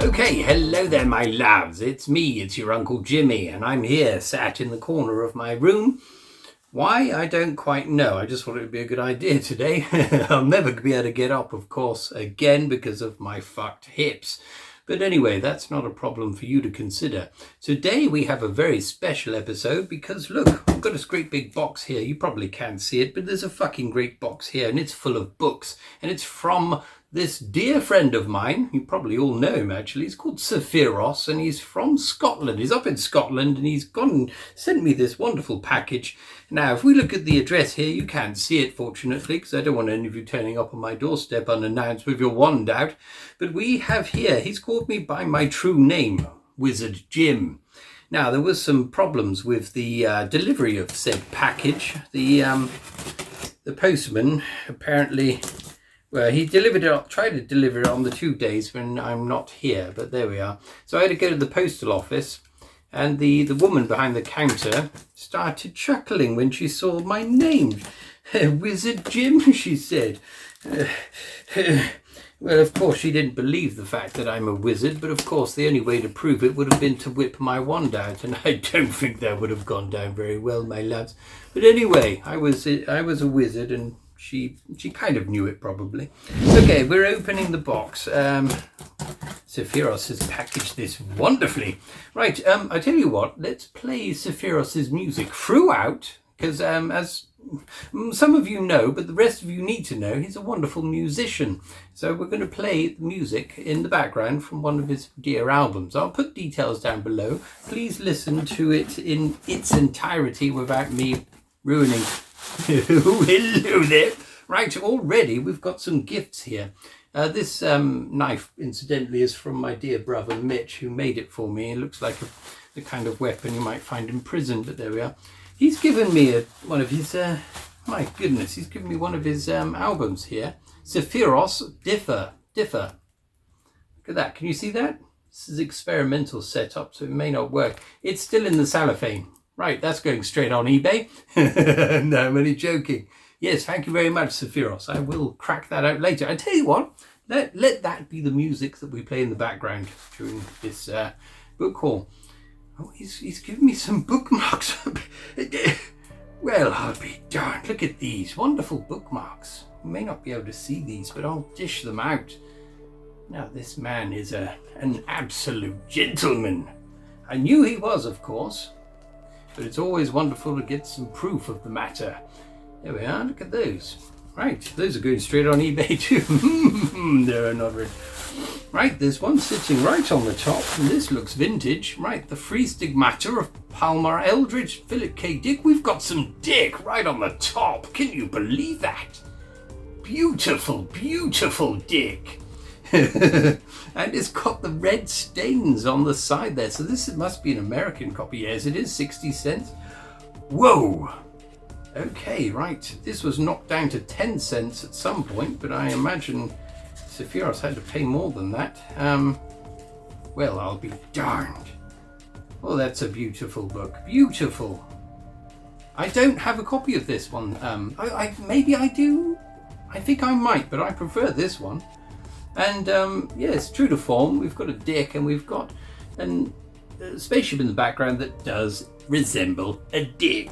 Okay, hello there my loves, it's me, it's your Uncle Jimmy, and I'm here sat in the corner of my room. Why? I don't quite know, I just thought it would be a good idea today. I'll never be able to get up, of course, again because of my fucked hips. But anyway, that's not a problem for you to consider. Today we have a very special episode because look, I've got this great big box here. You probably can't see it, but there's a fucking great box here and it's full of books. And it's from this dear friend of mine. You probably all know him actually. He's called Sefiros and he's from Scotland. He's up in Scotland and he's gone and sent me this wonderful package. Now, if we look at the address here, you can't see it fortunately because I don't want any of you turning up on my doorstep unannounced with your wand out. But we have here, he's called me by my true name, Wizard Jim. Now, there was some problems with the delivery of said package. The postman apparently, well, he delivered it, tried to deliver it on the 2 days when I'm not here, but there we are. So I had to go to the postal office and the woman behind the counter started chuckling when she saw my name. Wizard Jim, she said. Well, of course, she didn't believe the fact that I'm a wizard, but of course, the only way to prove it would have been to whip my wand out, and I don't think that would have gone down very well, my lads. But anyway, I was a wizard, and she kind of knew it, probably. Okay, we're opening the box. Sefiros has packaged this wonderfully. Right, I tell you what, let's play Sefiros' music throughout, because as some of you know, but the rest of you need to know, he's a wonderful musician. So we're going to play the music in the background from one of his dear albums. I'll put details down below. Please listen to it in its entirety without me ruining. Hello there. Right, already we've got some gifts here. This knife, incidentally, is from my dear brother Mitch, who made it for me. It looks like the kind of weapon you might find in prison, but there we are. He's given me one of his, my goodness, he's given me one of his albums here. Sefiros, Differ. Look at that, can you see that? This is experimental setup, so it may not work. It's still in the cellophane. Right, that's going straight on eBay. No, I'm only joking. Yes, thank you very much, Sefiros. I will crack that out later. I tell you what, let that be the music that we play in the background during this book haul. Oh, he's given me some bookmarks. Well, I'll be darned. Look at these wonderful bookmarks. You may not be able to see these, but I'll dish them out. Now, this man is an absolute gentleman. I knew he was, of course, but it's always wonderful to get some proof of the matter. There we are. Look at those. Right, those are going straight on eBay too. They're not really. Right, there's one sitting right on the top, and this looks vintage. Right, the Free Stigmata of Palmer Eldridge, Philip K. Dick. We've got some Dick right on the top. Can you believe that? Beautiful, beautiful Dick. And it's got the red stains on the side there. So this must be an American copy. Yes, it is 60 cents. Whoa. Okay, right. This was knocked down to 10 cents at some point, but I imagine Sefiros had to pay more than that. Well, I'll be darned. Oh, that's a beautiful book. Beautiful. I don't have a copy of this one. Maybe I do. I think I might, but I prefer this one. And yes, true to form, we've got a dick and we've got a spaceship in the background that does resemble a dick.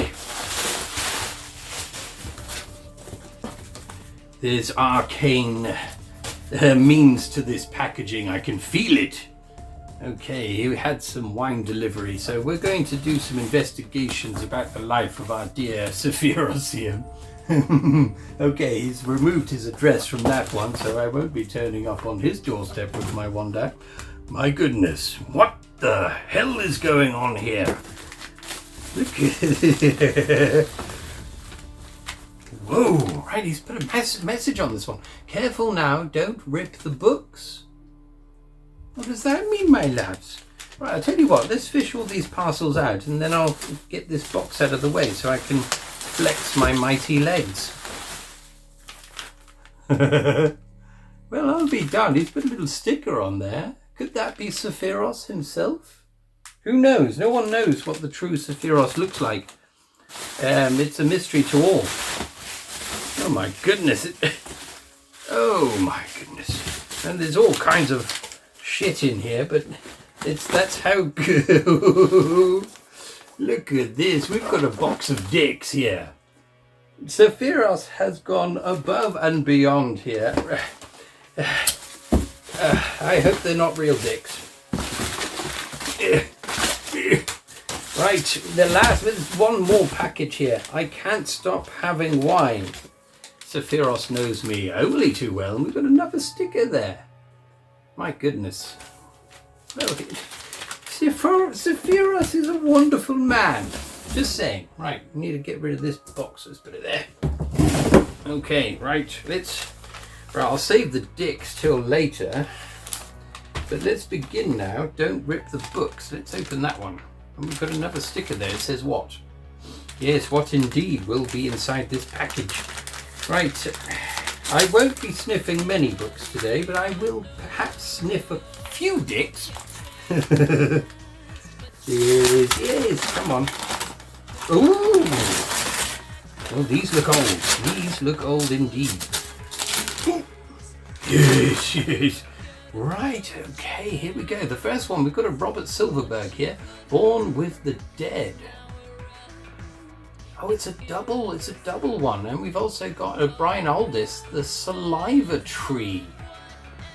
There's arcane means to this packaging. I can feel it. Okay, he had some wine delivery, so we're going to do some investigations about the life of our dear Sefiros here. Okay, he's removed his address from that one, so I won't be turning up on his doorstep with my wand out. My goodness, what the hell is going on here? Look at it. Whoa, right, he's put a message on this one. Careful now, don't rip the books. What does that mean, my lads? Right, I'll tell you what, let's fish all these parcels out and then I'll get this box out of the way so I can flex my mighty legs. Well, I'll be darned, he's put a little sticker on there. Could that be Sefiros himself? Who knows? No one knows what the true Sefiros looks like. It's a mystery to all. Oh my goodness. Oh my goodness. And there's all kinds of shit in here, but that's how good. Look at this. We've got a box of dicks here. Sefiros has gone above and beyond here. I hope they're not real dicks. Right, there's one more package here. I can't stop having wine. Sefiros knows me only too well, and we've got another sticker there. My goodness. Well, Sefiros is a wonderful man. Just saying. Right, we need to get rid of this box. Let's put it there. Okay, right, I'll save the dicks till later. But let's begin now. Don't rip the books. Let's open that one. And we've got another sticker there. It says what? Yes, what indeed will be inside this package. Right, I won't be sniffing many books today, but I will perhaps sniff a few dicks. Yes, come on. Ooh! Oh, these look old. These look old indeed. Yes. Right, okay, here we go. The first one, we've got a Robert Silverberg here. Born with the Dead. Oh, it's a double one. And we've also got a Brian Aldiss, The Saliva Tree.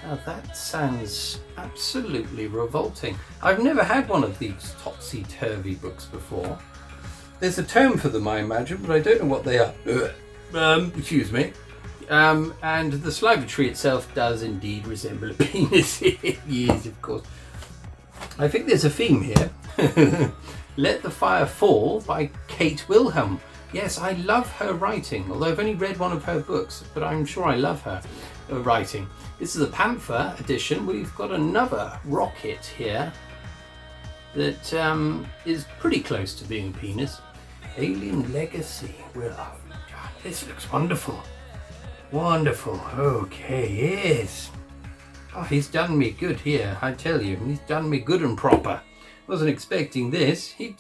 Now that sounds absolutely revolting. I've never had one of these topsy-turvy books before. There's a term for them, I imagine, but I don't know what they are. Excuse me. And the saliva tree itself does indeed resemble a penis. Yes, of course. I think there's a theme here. Let the Fire Fall by Kate Wilhelm. Yes, I love her writing, although I've only read one of her books, but I'm sure I love her writing. This is a Panther edition. We've got another rocket here that is pretty close to being a penis. Alien Legacy. Well, oh, God, this looks wonderful. Wonderful. Okay, yes. Oh, he's done me good here, I tell you. He's done me good and proper. Wasn't expecting this. He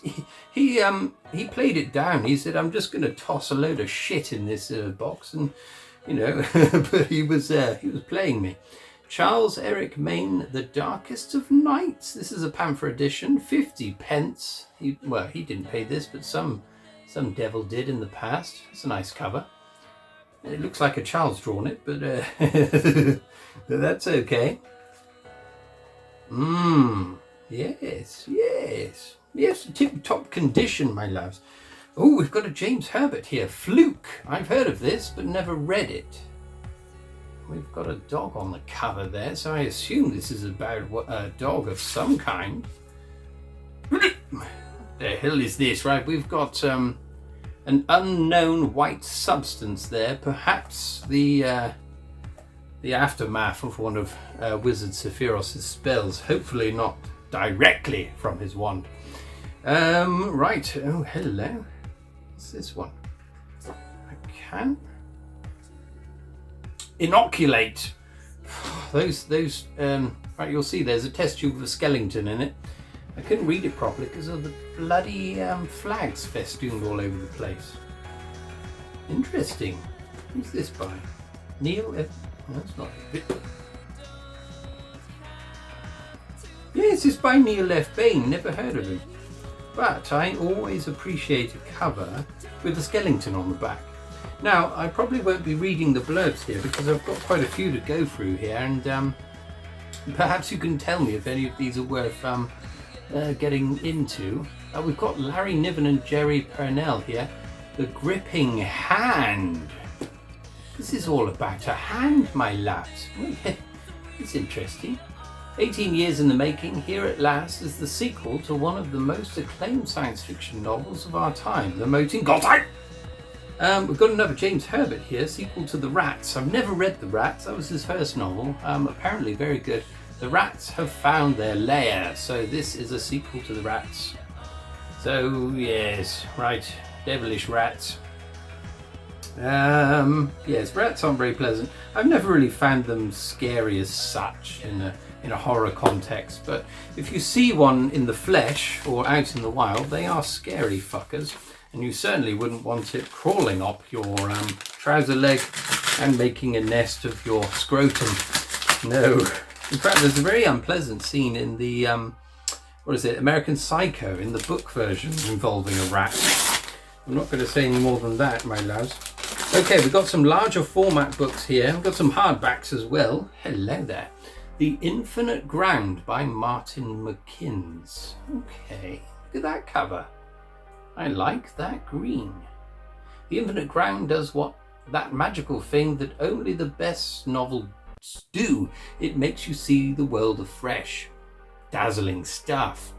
played it down. He said, "I'm just going to toss a load of shit in this box," and you know, but he was playing me. Charles Eric Maine, The Darkest of Nights. This is a Panther edition, 50 pence. He didn't pay this, but some devil did in the past. It's a nice cover. It looks like a child's drawn it, but that's okay. Yes, tip-top condition, my loves. Oh, we've got a James Herbert here, Fluke. I've heard of this, but never read it. We've got a dog on the cover there, so I assume this is about a dog of some kind. What the hell is this? Right, we've got an unknown white substance there, perhaps the aftermath of one of Wizard Sefiros' spells, hopefully not directly from his wand. Right, oh hello. What's this one? I can inoculate. Those right, you'll see there's a test tube with a skeleton in it. I couldn't read it properly because of the bloody flags festooned all over the place. Interesting. Who's this by? Neil F. No, that's not it. Yes, it's by Neil F. Bain. Never heard of him. But I always appreciate a cover with a skeleton on the back. Now, I probably won't be reading the blurbs here because I've got quite a few to go through here, and perhaps you can tell me if any of these are worth getting into. We've got Larry Niven and Jerry Purnell here. The Gripping Hand. This is all about a hand, my lads. It's interesting. 18 years in the making, here at last is the sequel to one of the most acclaimed science fiction novels of our time, The Moating Goldtime. We've got another James Herbert here, sequel to The Rats. I've never read The Rats, that was his first novel, apparently very good. The Rats have found their lair, so this is a sequel to The Rats. So, yes, right, devilish rats. Yes, rats aren't very pleasant. I've never really found them scary as such in a horror context, but if you see one in the flesh or out in the wild, they are scary fuckers, and you certainly wouldn't want it crawling up your trouser leg and making a nest of your scrotum. No, In fact, there's a very unpleasant scene in the, what is it, American Psycho, in the book version, involving a rat. I'm not going to say any more than that, my loves. Okay, we've got some larger format books here. We've got some hardbacks as well. Hello there. The Infinite Ground by Martin McInnes. Okay, look at that cover. I like that green. The Infinite Ground does that magical thing that only the best novels do. It makes you see the world afresh. Dazzling stuff.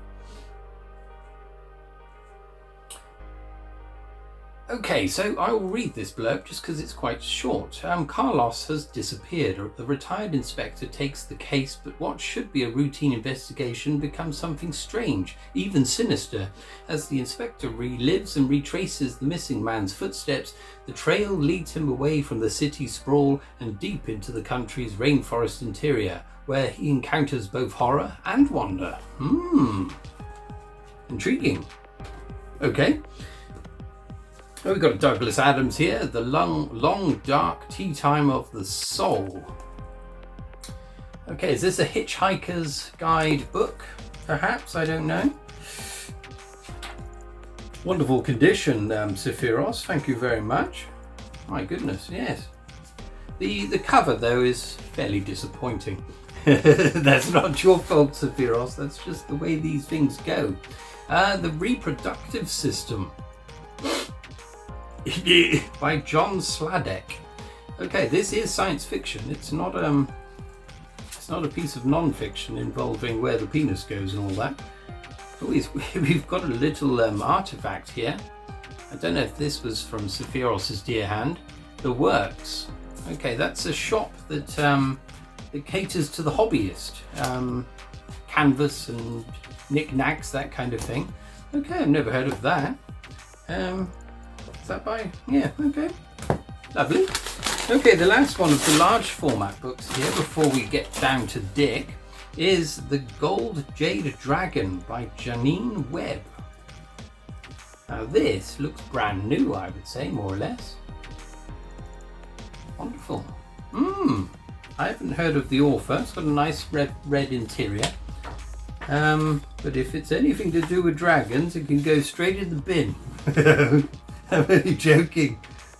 Okay, so I will read this blurb just because it's quite short. Carlos has disappeared. A retired inspector takes the case, but what should be a routine investigation becomes something strange, even sinister. As the inspector relives and retraces the missing man's footsteps, the trail leads him away from the city sprawl and deep into the country's rainforest interior, where he encounters both horror and wonder. Intriguing. Okay. We've got Douglas Adams here, The Long Dark Tea Time of the Soul. Okay, is this a hitchhiker's guide book? Perhaps, I don't know. Wonderful condition, Sefiros, thank you very much. My goodness, yes. The cover, though, is fairly disappointing. That's not your fault, Sefiros, that's just the way these things go. The Reproductive System. By John Sladek. Okay, this is science fiction. It's not a piece of non-fiction involving where the penis goes and all that. Oh, we've got a little artifact here. I don't know if this was from Sefiros' dear hand. The Works. Okay, that's a shop that caters to the hobbyist. Canvas and knickknacks, that kind of thing. Okay, I've never heard of that. Is that by? Yeah, okay. Lovely. Okay, the last one of the large format books here, before we get down to Dick, is The Gold Jade Dragon by Janine Webb. Now this looks brand new, I would say, more or less. Wonderful. I haven't heard of the author. It's got a nice red interior. But if it's anything to do with dragons, it can go straight in the bin. I'm only joking.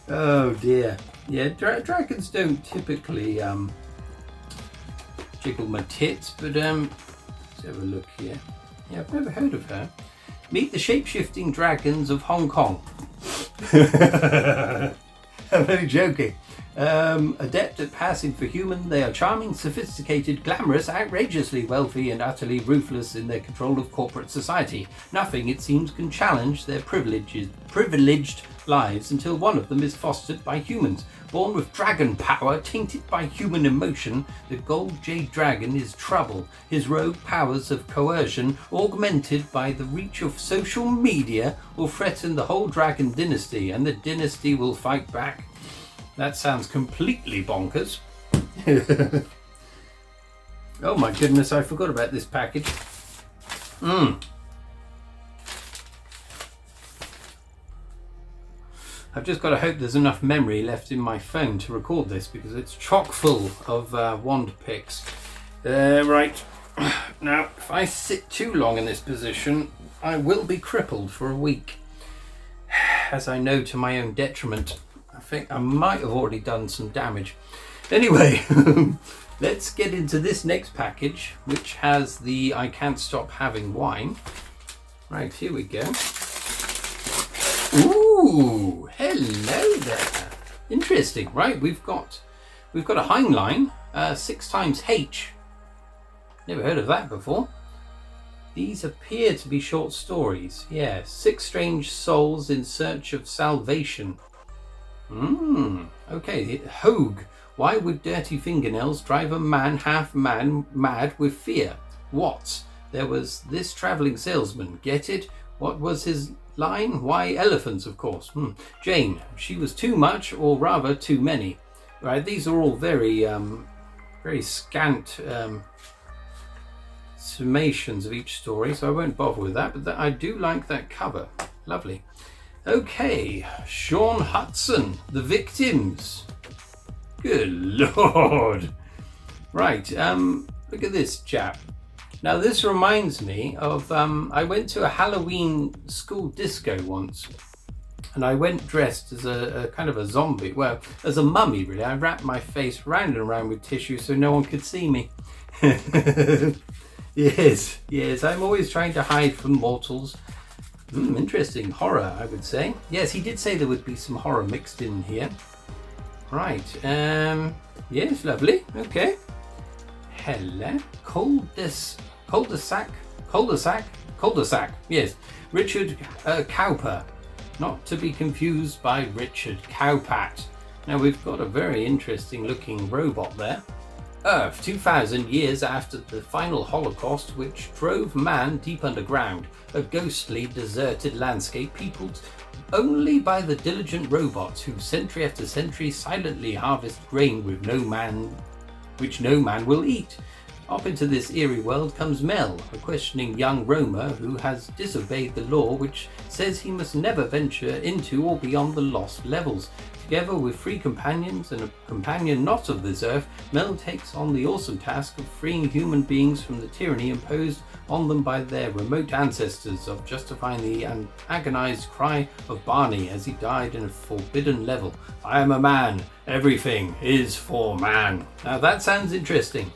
Oh dear. Yeah, dragons don't typically jiggle my tits, but let's have a look here. Yeah, I've never heard of her. Meet the shape-shifting dragons of Hong Kong. I'm only joking. Adept at passing for human, they are charming, sophisticated, glamorous, outrageously wealthy, and utterly ruthless in their control of corporate society. Nothing, it seems, can challenge their privileged lives until one of them is fostered by humans. Born with dragon power, tainted by human emotion, the Gold Jade Dragon is trouble. His rogue powers of coercion, augmented by the reach of social media, will threaten the whole dragon dynasty, and the dynasty will fight back. That sounds completely bonkers. Oh my goodness, I forgot about this package. I've just got to hope there's enough memory left in my phone to record this, because it's chock full of wand picks. Right, now if I sit too long in this position, I will be crippled for a week, as I know to my own detriment. I think I might have already done some damage. Anyway, let's get into this next package, which has the I Can't Stop Having Wine. Right, here we go. Ooh, hello there. Interesting, right? We've got a Heinlein, 6 times H. Never heard of that before. These appear to be short stories. Yeah, 6 strange souls in search of salvation. Okay, Hogue. Why would dirty fingernails drive a man half man mad with fear? Watts. There was this travelling salesman. Get it? What was his line? Why, elephants, of course. Jane. She was too much, or rather too many. Right, these are all very scant summations of each story, so I won't bother with that, but I do like that cover. Lovely. Okay, Sean Hudson, The Victims. Good Lord. Right, Look at this chap. Now this reminds me of, I went to a Halloween school disco once, and I went dressed as a kind of a zombie, well, as a mummy really. I wrapped my face round and around with tissue so no one could see me. Yes, I'm always trying to hide from mortals. Interesting. Horror, I would say. Yes, he did say there would be some horror mixed in here. Right, yes, lovely, okay. Hello, cul-de-sac, yes. Richard Cowper, not to be confused by Richard Cowpat. Now we've got a very interesting looking robot there. Earth, 2,000 years after the final Holocaust, which drove man deep underground, a ghostly, deserted landscape peopled only by the diligent robots who century after century silently harvest grain which no man will eat. Up into this eerie world comes Mel, a questioning young roamer who has disobeyed the law which says he must never venture into or beyond the lost levels. Together with 3 companions and a companion not of this earth, Mel takes on the awesome task of freeing human beings from the tyranny imposed on them by their remote ancestors, of justifying the agonized cry of Barney as he died in a forbidden level. I am a man. Everything is for man. Now that sounds interesting.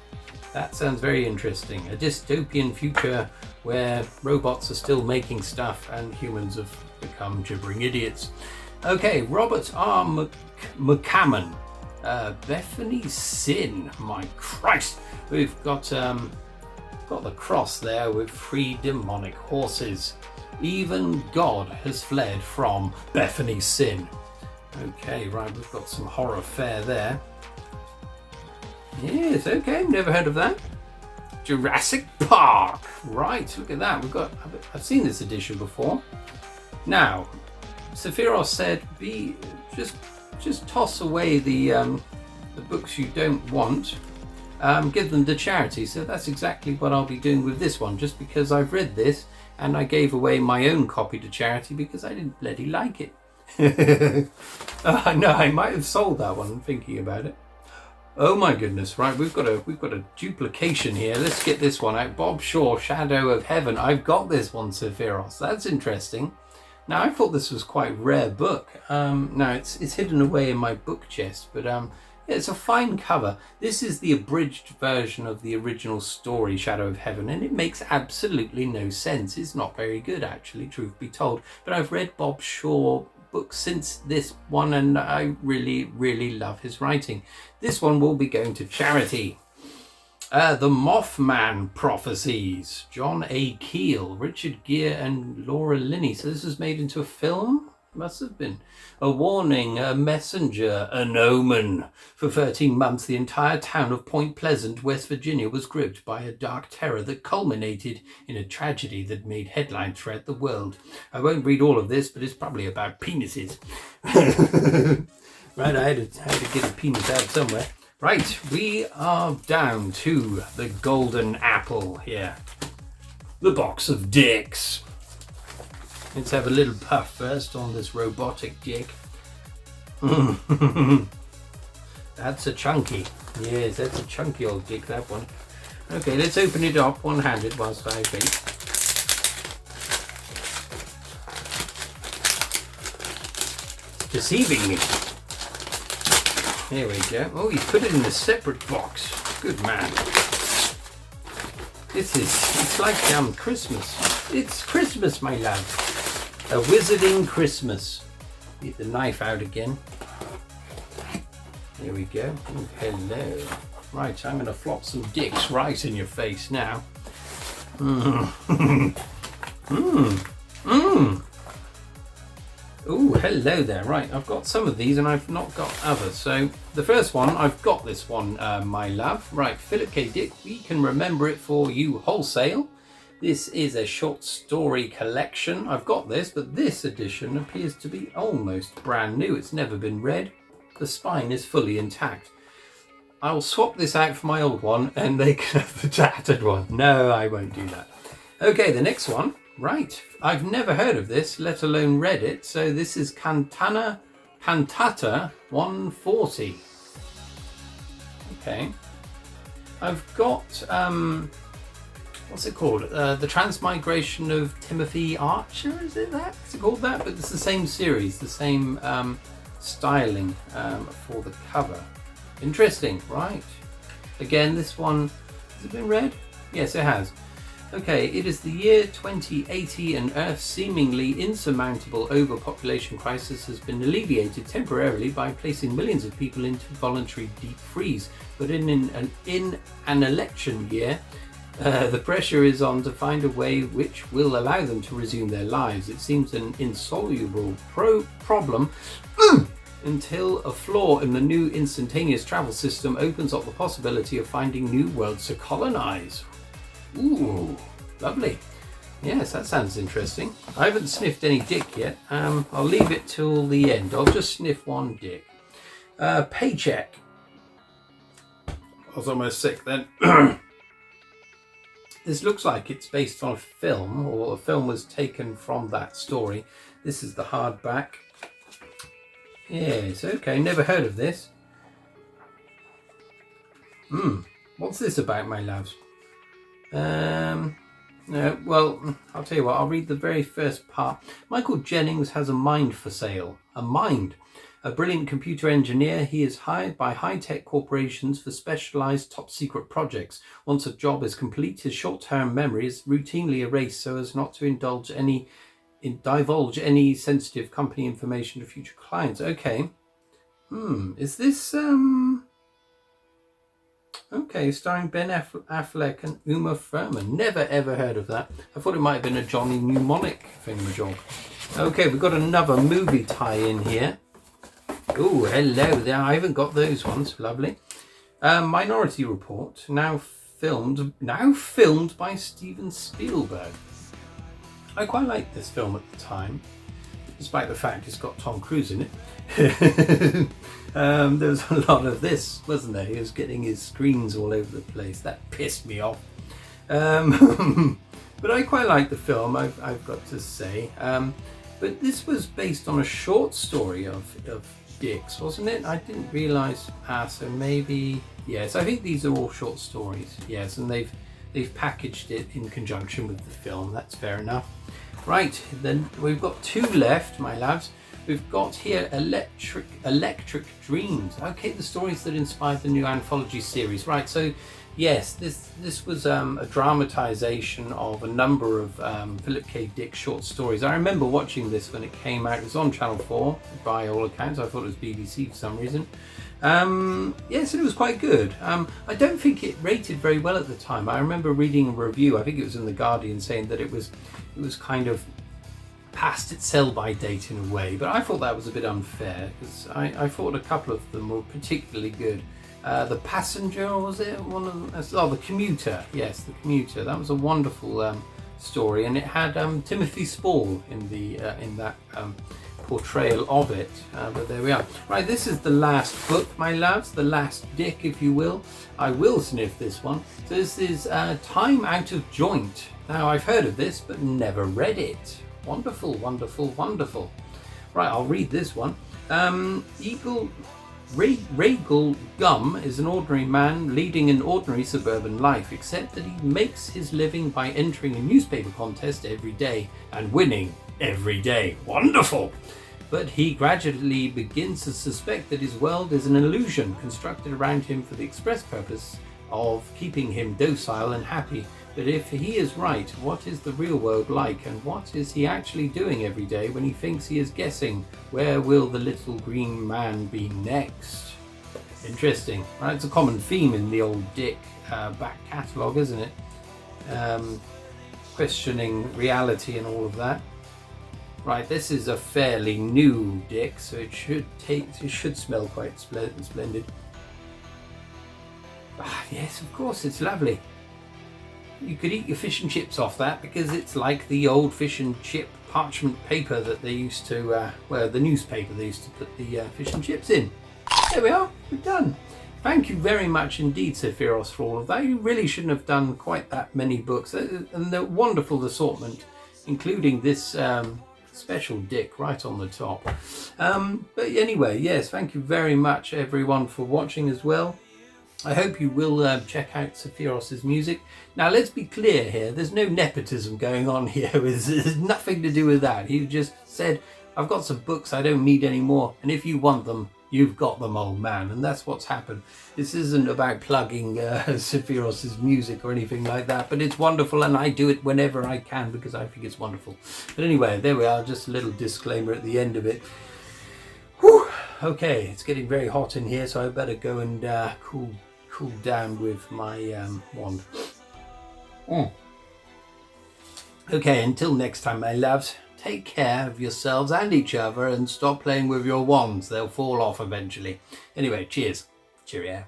That sounds very interesting. A dystopian future where robots are still making stuff and humans have become gibbering idiots. Okay, Robert R. McCammon. Bethany Sin. My Christ. We've got the cross there with 3 demonic horses. Even God has fled from Bethany Sin. Okay, right, we've got some horror fare there. Yes, okay, never heard of that. Jurassic Park. Right, look at that. I've seen this edition before. Now, Sefiros said, just toss away the books you don't want. Give them to charity. So that's exactly what I'll be doing with this one, just because I've read this and I gave away my own copy to charity because I didn't bloody like it. No, I might have sold that one thinking about it. Oh my goodness, right, we've got a duplication here. Let's get this one out. Bob Shaw, Shadow of Heaven. I've got this one, Sefiros. That's interesting. Now, I thought this was quite a rare book. Now, it's hidden away in my book chest, but yeah, it's a fine cover. This is the abridged version of the original story, Shadow of Heaven, and it makes absolutely no sense. It's not very good, actually, truth be told. But I've read Bob Shaw books since this one, and I really love his writing. This one will be going to charity. The Mothman Prophecies, John A. Keel, Richard Gere and Laura Linney. So this was made into a film? Must have been. A warning, a messenger, an omen. For 13 months, the entire town of Point Pleasant, West Virginia, was gripped by a dark terror that culminated in a tragedy that made headlines throughout the world. I won't read all of this, but it's probably about penises. Right, I had to get a penis out somewhere. Right, we are down to the golden apple here. The box of dicks. Let's have a little puff first on this robotic dick. That's a chunky. Yes, that's a chunky old dick, that one. Okay, let's open it up one-handed whilst I vape. Deceiving me. There we go. Oh, he's put it in a separate box. Good man. It's like Christmas. It's Christmas, my love. A wizarding Christmas. Get the knife out again. There we go. Oh, hello. Right, I'm going to flop some dicks right in your face now. Oh, hello there. Right, I've got some of these and I've not got others. So the first one, I've got this one, my love. Right, Philip K. Dick, we can remember it for you wholesale. This is a short story collection. I've got this, but this edition appears to be almost brand new. It's never been read. The spine is fully intact. I'll swap this out for my old one and they can have the tattered one. No, I won't do that. Okay, the next one. Right, I've never heard of this, let alone read it. So this is Cantata 140. Okay. I've got what's it called? The Transmigration of Timothy Archer. Is it that? Is it called that? But it's the same series, the same styling for the cover. Interesting, right? Again, this one has it been read? Yes, it has. Okay, it is the year 2080 and Earth's seemingly insurmountable overpopulation crisis has been alleviated temporarily by placing millions of people into voluntary deep freeze. But in an election year, the pressure is on to find a way which will allow them to resume their lives. It seems an insoluble problem until a flaw in the new instantaneous travel system opens up the possibility of finding new worlds to colonize. Ooh, lovely. Yes, that sounds interesting. I haven't sniffed any dick yet. I'll leave it till the end. I'll just sniff one dick. Paycheck. I was almost sick then. This looks like it's based on a film, or a film was taken from that story. This is the hardback. Yes, okay, never heard of this. What's this about, my loves? Well, I'll tell you what, I'll read the very first part. Michael Jennings has a mind for sale. A mind. A brilliant computer engineer, he is hired by high-tech corporations for specialized top-secret projects. Once a job is complete, his short-term memory is routinely erased so as not to divulge any sensitive company information to future clients. Okay. Is this okay, starring Ben Affleck and Uma Thurman. Never ever heard of that. I thought it might have been a Johnny Mnemonic thingamajig. Okay, we've got another movie tie-in here. Oh, hello there. I haven't got those ones. Lovely. Minority Report, now filmed by Steven Spielberg. I quite liked this film at the time, despite the fact it's got Tom Cruise in it. There was a lot of this, wasn't there? He was getting his screens all over the place. That pissed me off. But I quite liked the film, I've got to say. But this was based on a short story of Dick's, wasn't it? I didn't realise. So maybe, yes, I think these are all short stories. Yes, and they've packaged it in conjunction with the film. That's fair enough. Right, then we've got two left, my lads. We've got here Electric Dreams. Okay, the stories that inspired the new anthology series. Right, so yes, this was a dramatization of a number of Philip K. Dick short stories. I remember watching this when it came out. It was on Channel 4 by all accounts. I thought it was BBC for some reason. Yes, and it was quite good. I don't think it rated very well at the time. I remember reading a review, I think it was in The Guardian, saying that it was kind of past its sell-by date in a way, but I thought that was a bit unfair because I thought a couple of them were particularly good. The Passenger, was it? One of them? Oh, The Commuter. Yes, The Commuter. That was a wonderful story, and it had Timothy Spall in that portrayal of it. But there we are. Right, this is the last book, my loves, the last Dick, if you will. I will sniff this one. So this is Time Out of Joint. Now, I've heard of this, but never read it. Wonderful, wonderful, wonderful. Right, I'll read this one. Regal Gum is an ordinary man leading an ordinary suburban life, except that he makes his living by entering a newspaper contest every day and winning every day. Wonderful! But he gradually begins to suspect that his world is an illusion constructed around him for the express purpose of keeping him docile and happy. But if he is right, what is the real world like, and what is he actually doing every day when he thinks he is guessing? Where will the little green man be next? Interesting. Right, it's a common theme in the old Dick back catalogue, isn't it? Questioning reality and all of that. Right, this is a fairly new Dick, so it should smell quite splendid. Ah, yes, of course, it's lovely. You could eat your fish and chips off that because it's like the old fish and chip parchment paper that they used to, the newspaper they used to put the fish and chips in. There we are, we're done. Thank you very much indeed, Sefiros, for all of that. You really shouldn't have done quite that many books, and the wonderful assortment, including this special Dick right on the top. But anyway, yes, thank you very much everyone for watching as well. I hope you will check out Sefiros' music. Now, let's be clear here. There's no nepotism going on here. There's nothing to do with that. He just said, I've got some books I don't need anymore. And if you want them, you've got them, old man. And that's what's happened. This isn't about plugging Sefiros' music or anything like that. But it's wonderful. And I do it whenever I can because I think it's wonderful. But anyway, there we are. Just a little disclaimer at the end of it. Whew. Okay, it's getting very hot in here. So I better go and cool down with my wand. Okay, until next time, my loves, take care of yourselves and each other and stop playing with your wands. They'll fall off eventually. Anyway, cheers. Cheerio.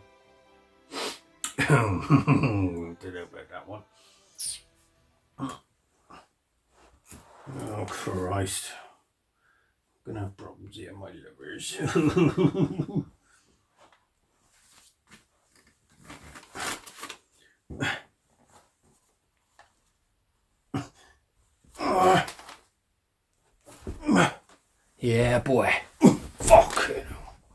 Don't about that one. Oh, Christ. I'm gonna have problems here, my lovers. Yeah, boy. Fuck.